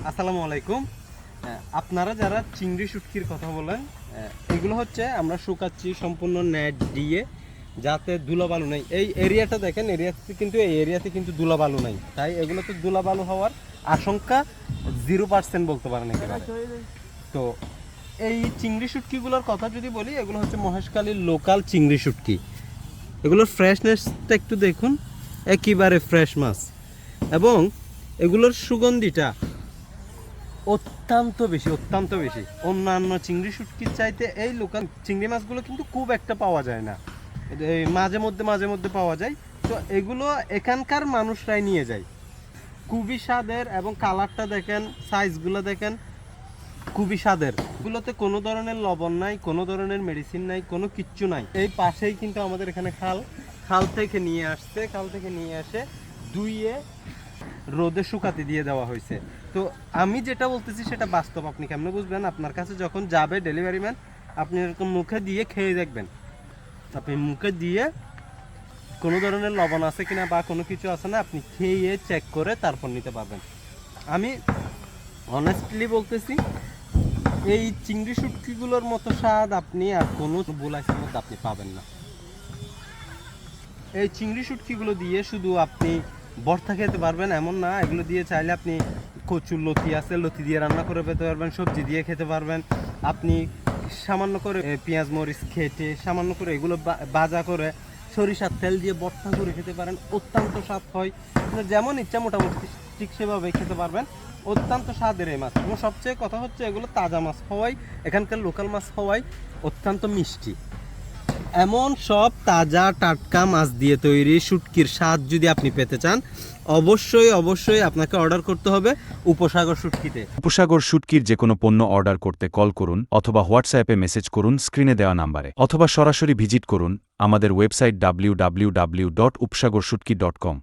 আসসালামু আলাইকুম। আপনারা যারা চিংড়ি শুটকির কথা বলেন, এগুলো হচ্ছে আমরা শুকাচ্ছি সম্পূর্ণ নেট দিয়ে, যাতে ধুলাবালু নেই। এই এরিয়াটা দেখেন, এই এরিয়াতে কিন্তু ধুলাবালু নাই, তাই এগুলোতে ধুলাবালু হওয়ার আশঙ্কা 0% বলতে পারেন একেবারে। তো এই চিংড়ি শুটকিগুলোর কথা যদি বলি, এগুলো হচ্ছে মহেশখালীর লোকাল চিংড়ি শুটকি। এগুলোর ফ্রেশনেসটা একটু দেখুন, একেবারে ফ্রেশ মাছ, এবং এগুলোর সুগন্ধিটা অত্যন্ত বেশি। অন্যান্য চিংড়ি শুটকির চাইতে এই লোকাল চিংড়ি মাছগুলো কিন্তু খুব একটা পাওয়া যায় না, এই মাঝে মধ্যে পাওয়া যায়। তো এগুলো এখানকার মানুষরাই নিয়ে যায়, খুবই স্বাদের, এবং কালারটা দেখেন, সাইজগুলো দেখেন, খুবই স্বাদের। এগুলোতে কোনো ধরনের লবণ নাই, কোনো ধরনের মেডিসিন নাই, কোনো কিচ্ছু নাই। এই পাশেই কিন্তু আমাদের এখানে খাল থেকে নিয়ে এসে ধুইয়ে রোদে শুকাতে দিয়ে দেওয়া হয়েছে। তো আমি যেটা বলতেছি সেটা বাস্তব। আপনি কেমনে বুঝবেন? আপনার কাছে যখন যাবে ডেলিভারি ম্যান, আপনি এরকম মুখে দিয়ে খেয়ে দেখবেন। আপনি মুখে দিয়ে কোনো ধরনের লবণ আছে কিনা বা কোনো কিছু আছে না, আপনি খেয়ে চেক করে তারপর নিতে পারবেন। আমি অনেস্টলি বলতেছি, এই চিংড়ি শুটকিগুলোর মতো স্বাদ আপনি আর কোনো বুলাইসের মধ্যে আপনি পাবেন না। এই চিংড়ি শুটকিগুলো দিয়ে শুধু আপনি ভর্তা খেতে পারবেন এমন না, এগুলো দিয়ে চাইলে আপনি কচুর লতি আছে, লতি দিয়ে রান্না করে খেতে পারবেন, সবজি দিয়ে খেতে পারবেন। আপনি সামান্য করে পেঁয়াজ মরিচ খেটে সামান্য করে এগুলো ভাজা করে সরিষার তেল দিয়ে ভর্তা করে খেতে পারেন, অত্যন্ত স্বাদ হয়। যেমন ইচ্ছা মোটামুটি ঠিক সেভাবে খেতে পারবেন। অত্যন্ত স্বাদের এই মাছ, এবং সবচেয়ে কথা হচ্ছে এগুলো তাজা মাছ হওয়ায়, এখানকার লোকাল মাছ হওয়ায় অত্যন্ত মিষ্টি। এমন সব তাজা টাটকা মাছ দিয়ে তৈরি শুটকির স্বাদ যদি আপনি পেতে চান, অবশ্যই আপনাকে অর্ডার করতে হবে উপসাগর শুটকিতে। উপসাগর শুটকির যে কোনো পণ্য অর্ডার করতে কল করুন অথবা হোয়াটসঅ্যাপে মেসেজ করুন স্ক্রিনে দেওয়া নাম্বারে, অথবা সরাসরি ভিজিট করুন আমাদের ওয়েবসাইট www.upsagorsutki.com।